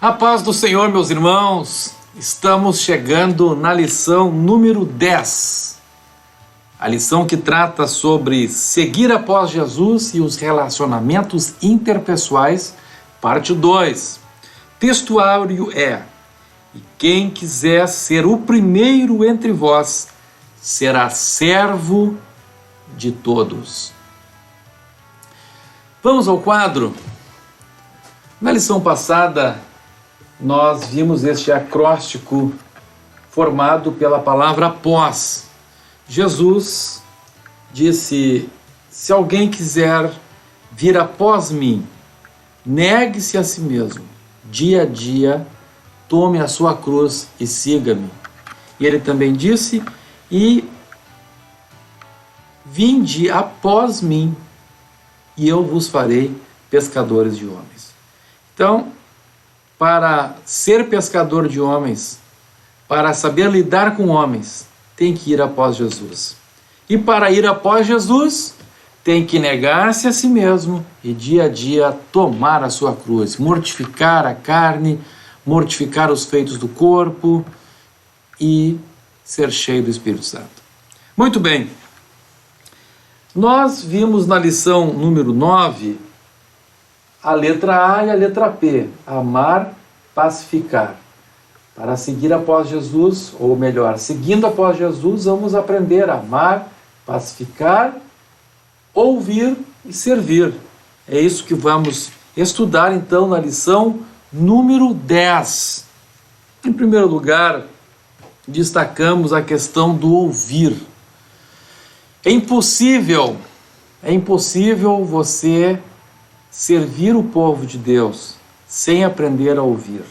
A paz do Senhor, meus irmãos, estamos chegando na lição número 10. A lição que trata sobre seguir após Jesus e os relacionamentos interpessoais, parte 2. Textuário é: e quem quiser ser o primeiro entre vós, será servo de todos. Vamos ao quadro? Na lição passada, nós vimos este acróstico formado pela palavra após. Jesus disse: se alguém quiser vir após mim, negue-se a si mesmo, dia a dia, tome a sua cruz e siga-me. E ele também disse: e vinde após mim, e eu vos farei pescadores de homens. Então, para ser pescador de homens, para saber lidar com homens, tem que ir após Jesus. E para ir após Jesus, tem que negar-se a si mesmo e dia a dia tomar a sua cruz, mortificar a carne, mortificar os feitos do corpo e ser cheio do Espírito Santo. Muito bem. Nós vimos na lição número 9 a letra A e a letra P, amar, pacificar. Para seguir após Jesus, ou melhor, seguindo após Jesus, vamos aprender a amar, pacificar, ouvir e servir. É isso que vamos estudar então na lição número 10. Em primeiro lugar, destacamos a questão do ouvir. É impossível você servir o povo de Deus sem aprender a ouvir.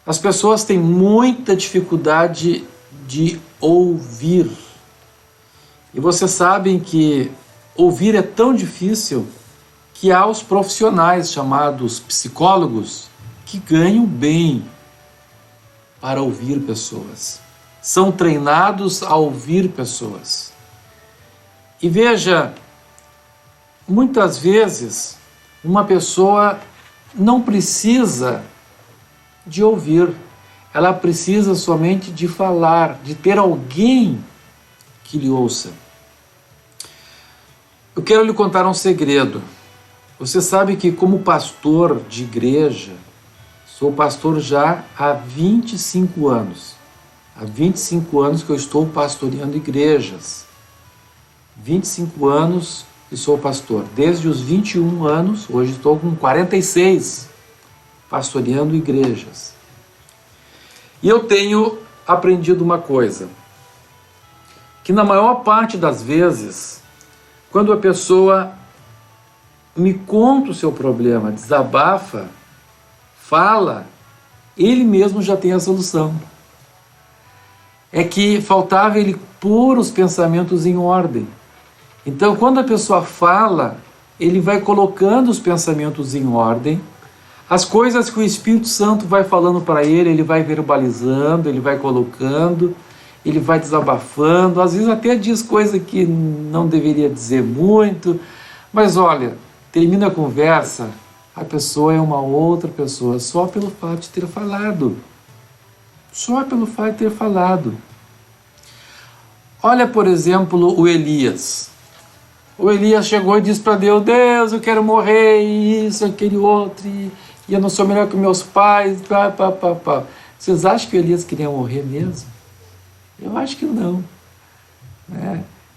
As pessoas têm muita dificuldade de ouvir. E vocês sabem que ouvir é tão difícil que há os profissionais chamados psicólogos que ganham bem para ouvir pessoas. São treinados a ouvir pessoas. E veja, muitas vezes, uma pessoa não precisa de ouvir, ela precisa somente de falar, de ter alguém que lhe ouça. Eu quero lhe contar um segredo. Você sabe que, como pastor de igreja, sou pastor já há 25 anos. Há 25 anos que eu estou pastoreando igrejas. 25 anos e sou pastor. Desde os 21 anos, hoje estou com 46, pastoreando igrejas. E eu tenho aprendido uma coisa, que na maior parte das vezes, quando a pessoa me conta o seu problema, desabafa, fala, ele mesmo já tem a solução. É que faltava ele pôr os pensamentos em ordem. Então, quando a pessoa fala, ele vai colocando os pensamentos em ordem, as coisas que o Espírito Santo vai falando para ele vai verbalizando, ele vai colocando, ele vai desabafando, às vezes até diz coisa que não deveria dizer muito, mas olha, termina a conversa, a pessoa é uma outra pessoa, só pelo fato de ter falado. Só pelo fato de ter falado. Olha, por exemplo, o Elias. O Elias chegou e disse para Deus: Deus, eu quero morrer, isso, aquele outro, e eu não sou melhor que meus pais, pá. Vocês acham que o Elias queria morrer mesmo? Eu acho que não.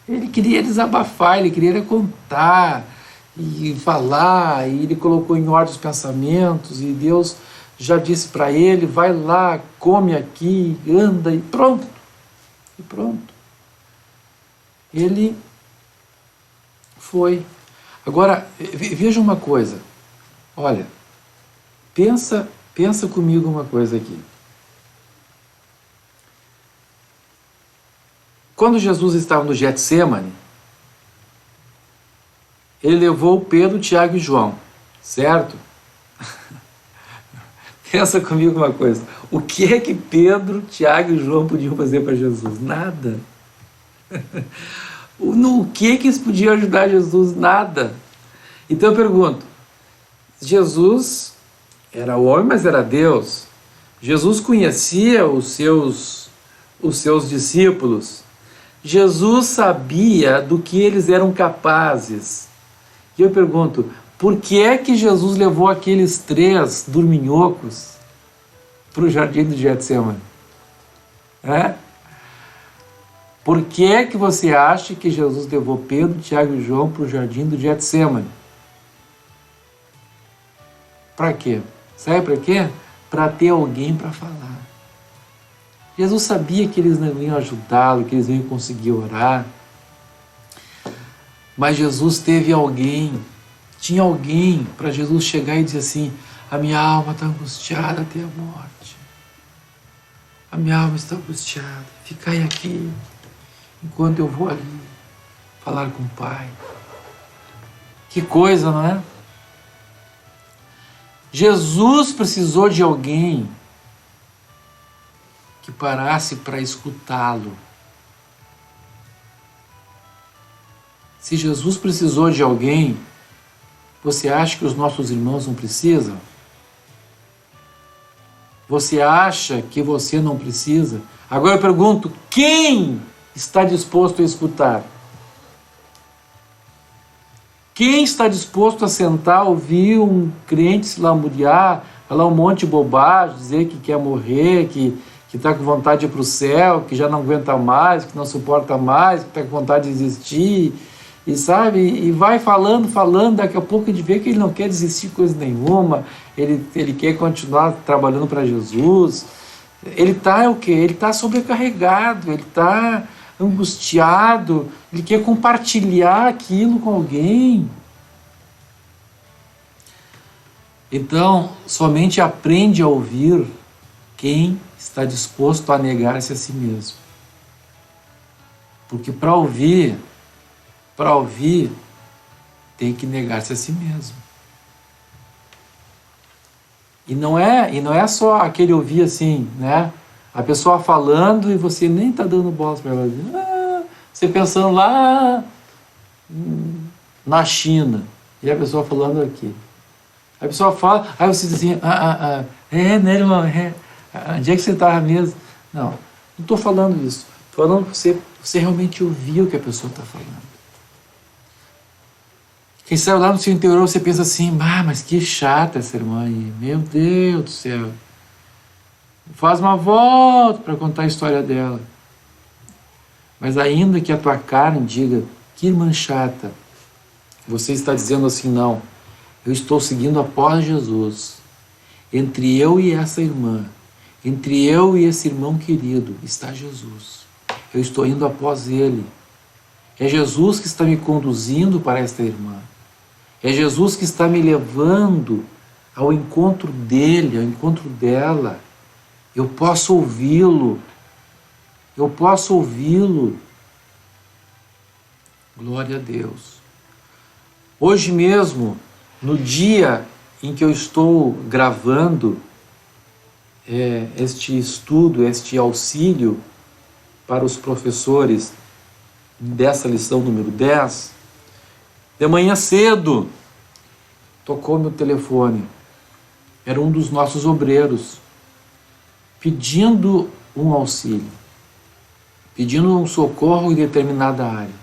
Ele queria desabafar, ele queria contar e falar, e ele colocou em ordem os pensamentos, e Deus já disse para ele: vai lá, come aqui, anda, e pronto. E pronto. Ele foi. Agora, veja uma coisa. Olha, pensa comigo uma coisa aqui. Quando Jesus estava no Getsêmani, ele levou Pedro, Tiago e João, certo? Pensa comigo uma coisa. O que é que Pedro, Tiago e João podiam fazer para Jesus? Nada. No que eles podiam ajudar Jesus? Nada. Então eu pergunto, Jesus Era homem, mas era Deus. Jesus conhecia os seus discípulos. Jesus sabia do que eles eram capazes. E eu pergunto, por que é que Jesus levou aqueles 3 dorminhocos para o jardim do Getsemane? Por que é que você acha que Jesus levou Pedro, Tiago e João para o jardim do Getsemane? Para quê? Sabe para quê? Para ter alguém para falar. Jesus sabia que eles não iam ajudá-lo, que eles não iam conseguir orar. Mas Jesus teve alguém, tinha alguém para Jesus chegar e dizer assim, a minha alma está angustiada até a morte. A minha alma está angustiada. Ficai aqui, enquanto eu vou ali falar com o Pai. Que coisa, não é? Jesus precisou de alguém que parasse para escutá-lo. Se Jesus precisou de alguém, você acha que os nossos irmãos não precisam? Você acha que você não precisa? Agora eu pergunto, quem está disposto a escutar? Quem está disposto a sentar, ouvir um crente se lamuriar, falar um monte de bobagem, dizer que quer morrer, que está com vontade de ir para o céu, que já não aguenta mais, que não suporta mais, que está com vontade de desistir, e sabe, e vai falando, daqui a pouco a gente vê que ele não quer desistir de coisa nenhuma, ele quer continuar trabalhando para Jesus. Ele está o quê? Ele está sobrecarregado, ele está angustiado, ele quer compartilhar aquilo com alguém. Então, somente aprende a ouvir quem está disposto a negar-se a si mesmo. Porque para ouvir, tem que negar-se a si mesmo. E não é só aquele ouvir assim, né? A pessoa falando e você nem está dando bola para ela. Você pensando lá na China e a pessoa falando aqui. A pessoa fala, aí você diz assim, né, irmão? Onde é que você estava mesmo? Não estou falando isso. Estou falando para você realmente ouvir o que a pessoa está falando. Quem saiu lá no seu interior, você pensa assim, mas que chata essa irmã aí, meu Deus do céu. Faz uma volta para contar a história dela. Mas ainda que a tua carne diga, que irmã chata, você está dizendo assim, não, eu estou seguindo após Jesus. Entre eu e essa irmã, entre eu e esse irmão querido, está Jesus. Eu estou indo após ele. É Jesus que está me conduzindo para esta irmã. É Jesus que está me levando ao encontro dele, ao encontro dela. Eu posso ouvi-lo. Eu posso ouvi-lo. Glória a Deus. Hoje mesmo, no dia em que eu estou gravando este estudo, este auxílio para os professores dessa lição número 10, de manhã cedo, tocou meu telefone. Era um dos nossos obreiros, pedindo um auxílio, pedindo um socorro em determinada área.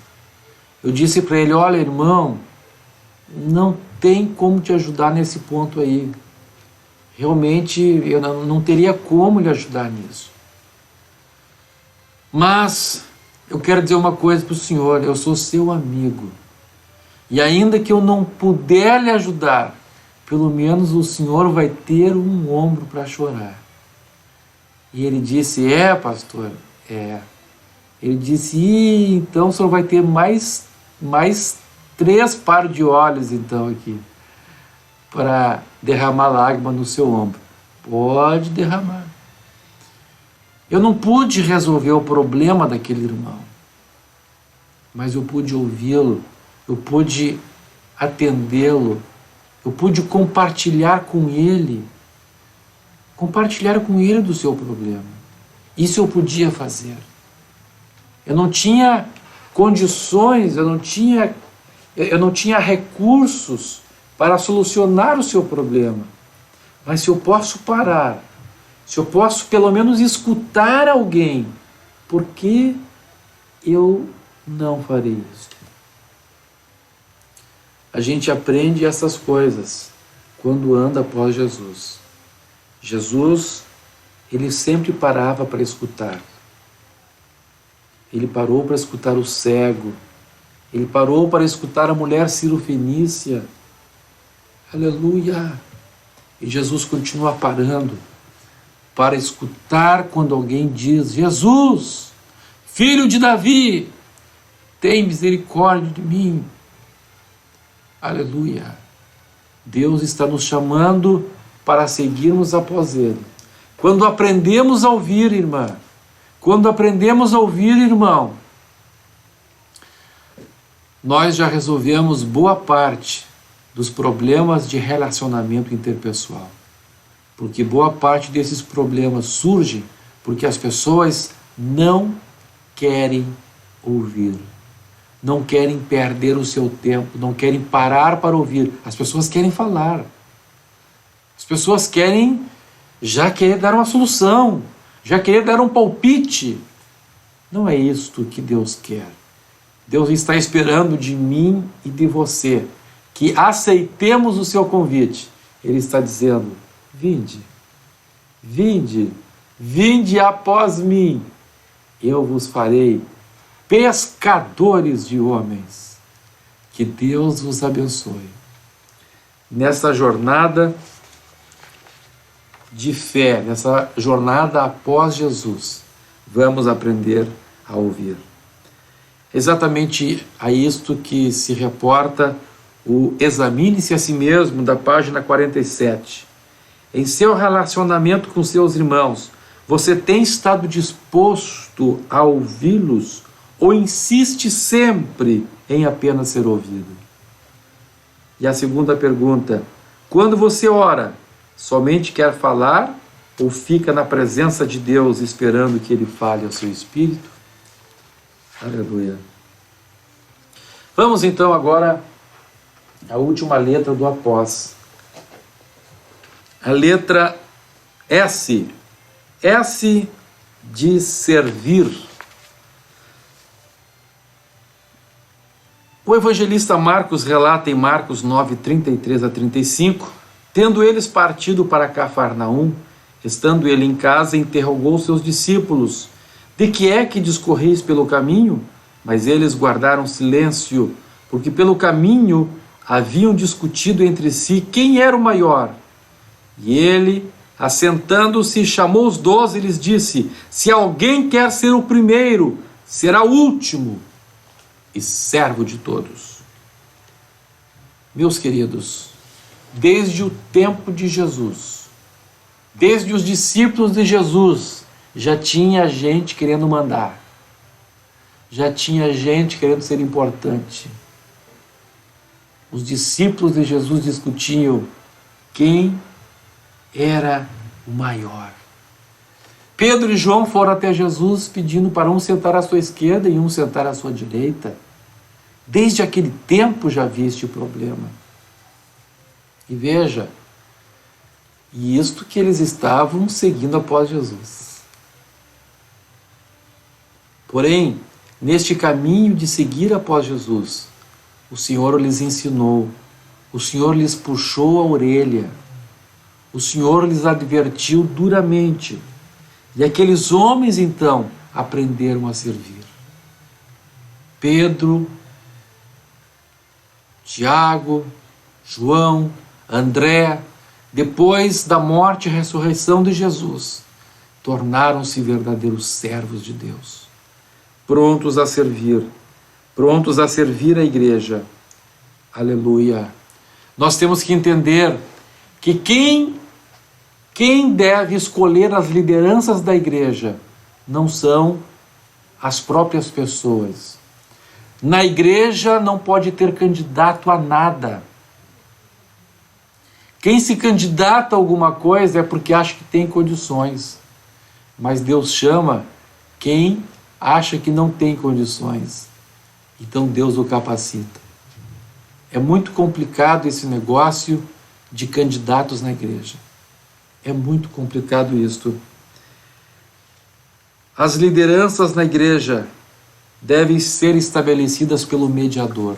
Eu disse para ele, olha, irmão, não tem como te ajudar nesse ponto aí. Realmente, eu não teria como lhe ajudar nisso. Mas, eu quero dizer uma coisa para o senhor, eu sou seu amigo. E ainda que eu não puder lhe ajudar, pelo menos o senhor vai ter um ombro para chorar. E ele disse, pastor, Ele disse, então o senhor vai ter mais 3 pares de olhos, então, aqui, para derramar lágrima no seu ombro. Pode derramar. Eu não pude resolver o problema daquele irmão, mas eu pude ouvi-lo, eu pude atendê-lo, eu pude compartilhar com ele do seu problema. Isso eu podia fazer. Eu não tinha condições, eu não tinha recursos para solucionar o seu problema, Mas se eu posso parar, se eu posso pelo menos escutar alguém, por que eu não farei isso? A gente aprende essas coisas quando anda após Jesus. Jesus, ele sempre parava para escutar. Ele parou para escutar o cego. Ele parou para escutar a mulher cirofenícia. Aleluia! E Jesus continua parando para escutar quando alguém diz: Jesus, filho de Davi, tem misericórdia de mim. Aleluia! Deus está nos chamando para seguirmos após Ele. Quando aprendemos a ouvir, irmã, quando aprendemos a ouvir, irmão, nós já resolvemos boa parte dos problemas de relacionamento interpessoal. Porque boa parte desses problemas surge porque as pessoas não querem ouvir. Não querem perder o seu tempo, não querem parar para ouvir. As pessoas querem falar. As pessoas querem já querer dar uma solução, já querer dar um palpite. Não é isto que Deus quer. Deus está esperando de mim e de você que aceitemos o seu convite. Ele está dizendo: vinde, vinde, vinde após mim. Eu vos farei pescadores de homens. Que Deus vos abençoe. Nessa jornada de fé, nessa jornada após Jesus, vamos aprender a ouvir. Exatamente a isto que se reporta o Examine-se a si mesmo, da página 47. Em seu relacionamento com seus irmãos, você tem estado disposto a ouvi-los ou insiste sempre em apenas ser ouvido? E a segunda pergunta: quando você ora, somente quer falar ou fica na presença de Deus esperando que Ele fale ao seu espírito? Aleluia. Vamos então agora à última letra do após. A letra S. S de servir. O evangelista Marcos relata em Marcos 9, 33 a 35, tendo eles partido para Cafarnaum, estando ele em casa, interrogou seus discípulos: de que é que discorreis pelo caminho? Mas eles guardaram silêncio, porque pelo caminho haviam discutido entre si quem era o maior. E ele, assentando-se, chamou os 12 e lhes disse: se alguém quer ser o primeiro, será o último e servo de todos. Meus queridos, desde o tempo de Jesus, desde os discípulos de Jesus, já tinha gente querendo mandar, já tinha gente querendo ser importante. Os discípulos de Jesus discutiam quem era o maior. Pedro e João foram até Jesus pedindo para um sentar à sua esquerda e um sentar à sua direita. Desde aquele tempo já havia este problema. E veja, e isto que eles estavam seguindo após Jesus. Porém, neste caminho de seguir após Jesus, o Senhor lhes ensinou, o Senhor lhes puxou a orelha, o Senhor lhes advertiu duramente. E aqueles homens, então, aprenderam a servir. Pedro, Tiago, João, André, depois da morte e ressurreição de Jesus, tornaram-se verdadeiros servos de Deus, prontos a servir a igreja. Aleluia! Nós temos que entender que quem deve escolher as lideranças da igreja não são as próprias pessoas. Na igreja não pode ter candidato a nada. Quem se candidata a alguma coisa é porque acha que tem condições. Mas Deus chama quem acha que não tem condições. Então Deus o capacita. É muito complicado esse negócio de candidatos na igreja. É muito complicado isto. As lideranças na igreja devem ser estabelecidas pelo mediador.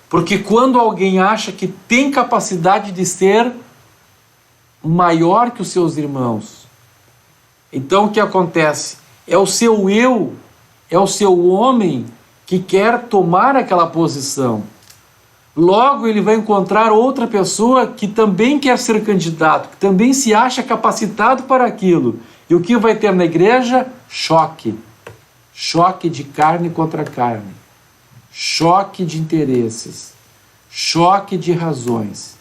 Porque quando alguém acha que tem capacidade de ser maior que os seus irmãos, então o que acontece? É o seu eu, é o seu homem que quer tomar aquela posição. Logo ele vai encontrar outra pessoa que também quer ser candidato, que também se acha capacitado para aquilo. E o que vai ter na igreja? Choque. Choque de carne contra carne. Choque de interesses. Choque de razões.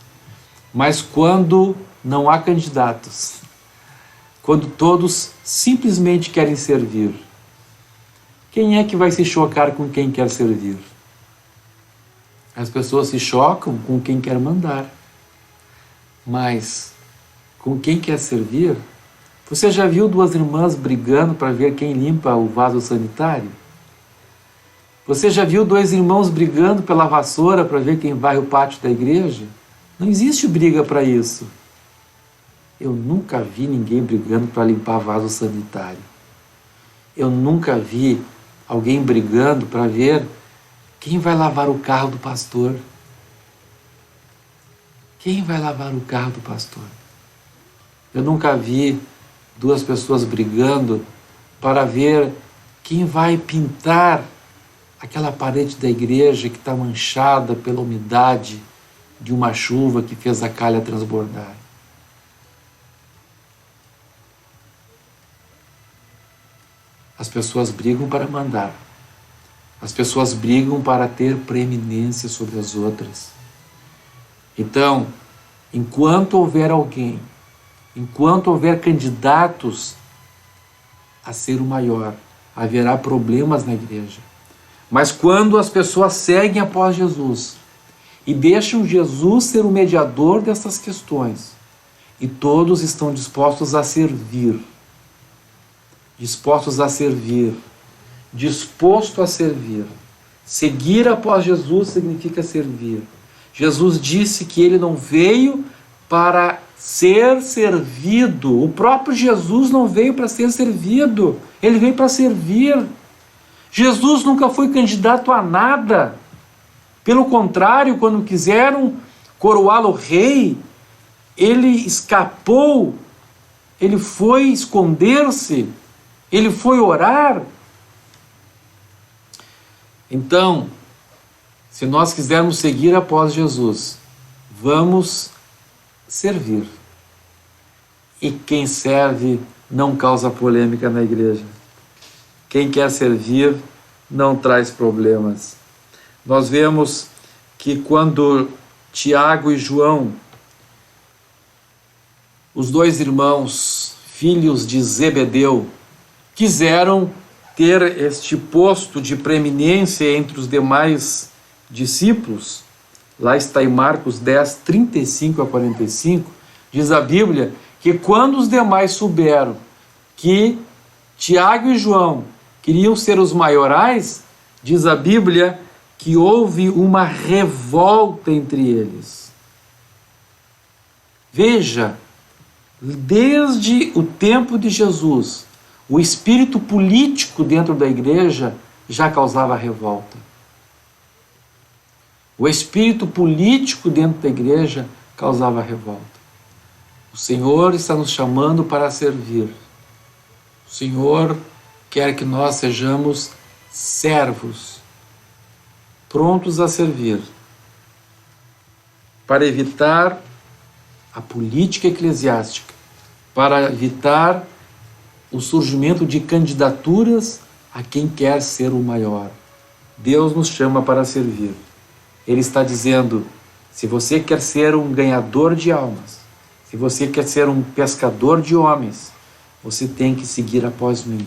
Mas quando não há candidatos, quando todos simplesmente querem servir, quem é que vai se chocar com quem quer servir? As pessoas se chocam com quem quer mandar. Mas com quem quer servir? Você já viu duas irmãs brigando para ver quem limpa o vaso sanitário? Você já viu dois irmãos brigando pela vassoura para ver quem varre o pátio da igreja? Não existe briga para isso. Eu nunca vi ninguém brigando para limpar vaso sanitário. Eu nunca vi alguém brigando para ver quem vai lavar o carro do pastor. Quem vai lavar o carro do pastor? Eu nunca vi duas pessoas brigando para ver quem vai pintar aquela parede da igreja que está manchada pela umidade de uma chuva que fez a calha transbordar. As pessoas brigam para mandar. As pessoas brigam para ter preeminência sobre as outras. Então, enquanto houver alguém, enquanto houver candidatos a ser o maior, haverá problemas na igreja. Mas quando as pessoas seguem após Jesus e deixam Jesus ser o mediador dessas questões, e todos estão dispostos a servir, disposto a servir. Seguir após Jesus significa servir. Jesus disse que ele não veio para ser servido. O próprio Jesus não veio para ser servido. Ele veio para servir. Jesus nunca foi candidato a nada. Pelo contrário, quando quiseram coroá-lo rei, ele escapou, ele foi esconder-se, ele foi orar. Então, se nós quisermos seguir após Jesus, vamos servir. E quem serve não causa polêmica na igreja. Quem quer servir não traz problemas. Nós vemos que quando Tiago e João, os dois irmãos, filhos de Zebedeu, quiseram ter este posto de preeminência entre os demais discípulos, lá está em Marcos 10, 35 a 45, diz a Bíblia que quando os demais souberam que Tiago e João queriam ser os maiorais, diz a Bíblia que houve uma revolta entre eles. Veja, desde o tempo de Jesus, o espírito político dentro da igreja já causava revolta. O espírito político dentro da igreja causava revolta. O Senhor está nos chamando para servir. O Senhor quer que nós sejamos servos, prontos a servir, para evitar a política eclesiástica, para evitar o surgimento de candidaturas a quem quer ser o maior. Deus nos chama para servir. Ele está dizendo, se você quer ser um ganhador de almas, se você quer ser um pescador de homens, você tem que seguir após mim.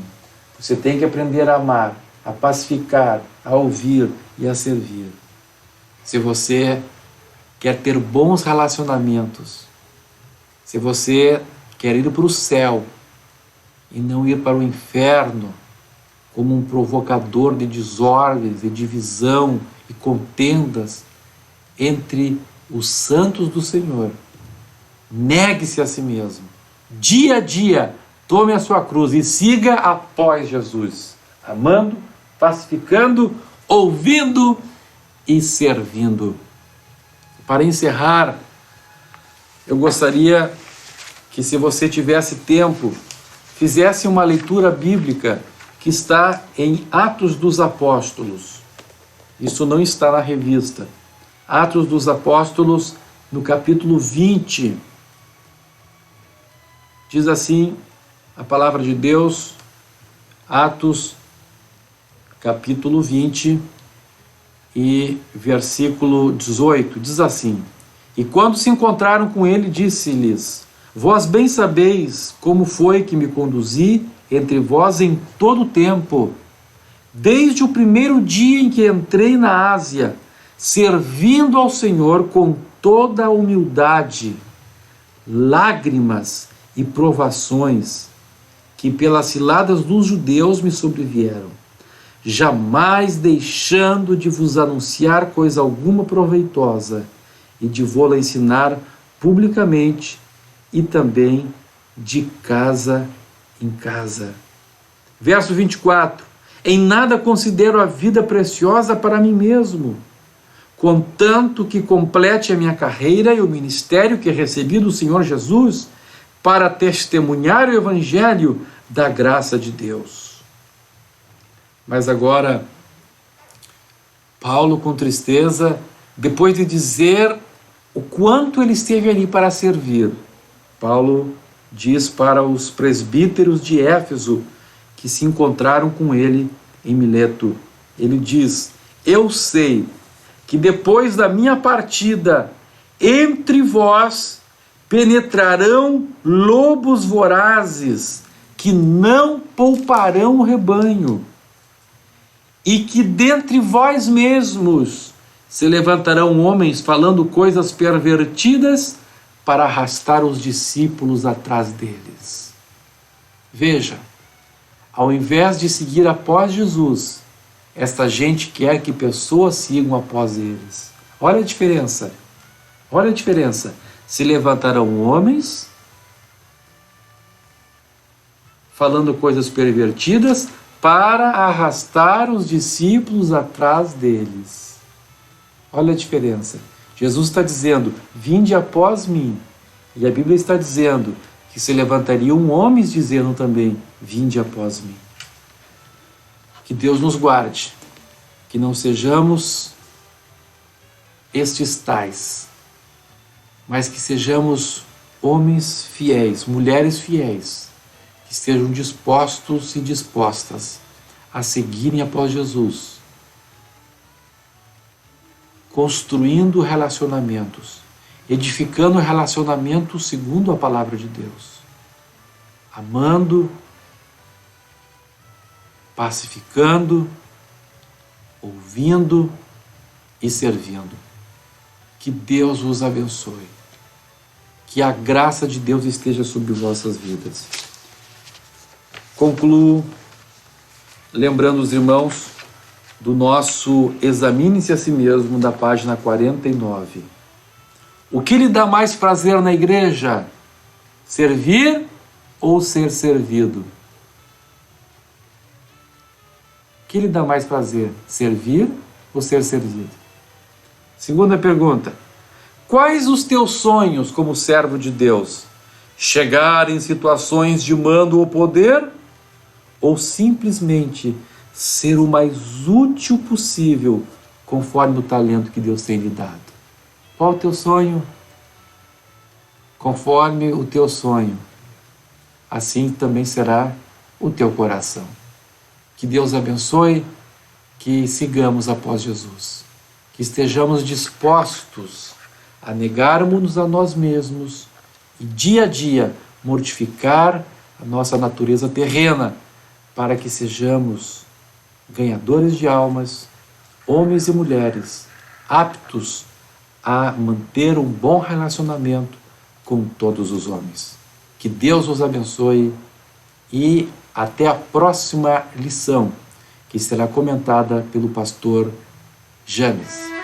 Você tem que aprender a amar, a pacificar, a ouvir e a servir. Se você quer ter bons relacionamentos, se você quer ir para o céu e não ir para o inferno como um provocador de desordens, de divisão e contendas entre os santos do Senhor, negue-se a si mesmo, dia a dia, tome a sua cruz e siga após Jesus, amando, pacificando, ouvindo e servindo. Para encerrar, eu gostaria que, se você tivesse tempo, fizesse uma leitura bíblica que está em Atos dos Apóstolos. Isso não está na revista. Atos dos Apóstolos, no capítulo 20. Diz assim a palavra de Deus, Atos, capítulo 20 e versículo 18, diz assim: E quando se encontraram com ele, disse-lhes: Vós bem sabeis como foi que me conduzi entre vós em todo o tempo, desde o primeiro dia em que entrei na Ásia, servindo ao Senhor com toda a humildade, lágrimas e provações que pelas ciladas dos judeus me sobrevieram, jamais deixando de vos anunciar coisa alguma proveitosa e de vô-la ensinar publicamente e também de casa em casa. Verso 24: Em nada considero a vida preciosa para mim mesmo, contanto que complete a minha carreira e o ministério que recebi do Senhor Jesus para testemunhar o evangelho da graça de Deus. Mas agora, Paulo, com tristeza, depois de dizer o quanto ele esteve ali para servir, Paulo diz para os presbíteros de Éfeso que se encontraram com ele em Mileto. Ele diz: Eu sei que depois da minha partida, entre vós penetrarão lobos vorazes que não pouparão o rebanho, e que dentre vós mesmos se levantarão homens falando coisas pervertidas para arrastar os discípulos atrás deles. Veja, ao invés de seguir após Jesus, esta gente quer que pessoas sigam após eles. Olha a diferença. Olha a diferença. Se levantarão homens falando coisas pervertidas para arrastar os discípulos atrás deles. Olha a diferença. Jesus está dizendo: vinde após mim. E a Bíblia está dizendo que se levantariam homens dizendo também: vinde após mim. Que Deus nos guarde, que não sejamos estes tais, mas que sejamos homens fiéis, mulheres fiéis, que estejam dispostos e dispostas a seguirem após Jesus, construindo relacionamentos, edificando relacionamentos segundo a palavra de Deus, amando, pacificando, ouvindo e servindo. Que Deus vos abençoe. Que a graça de Deus esteja sobre vossas vidas. Concluo lembrando os irmãos do nosso Examine-se a si mesmo, da página 49. O que lhe dá mais prazer na igreja? Servir ou ser servido? O que lhe dá mais prazer? Servir ou ser servido? Segunda pergunta: quais os teus sonhos como servo de Deus? Chegar em situações de mando ou poder? Ou simplesmente ser o mais útil possível conforme o talento que Deus tem lhe dado? Qual o teu sonho? Conforme o teu sonho, assim também será o teu coração. Que Deus abençoe, que sigamos após Jesus, que estejamos dispostos a negarmos a nós mesmos e dia a dia mortificar a nossa natureza terrena, para que sejamos ganhadores de almas, homens e mulheres aptos a manter um bom relacionamento com todos os homens. Que Deus os abençoe e até a próxima lição, que será comentada pelo pastor James.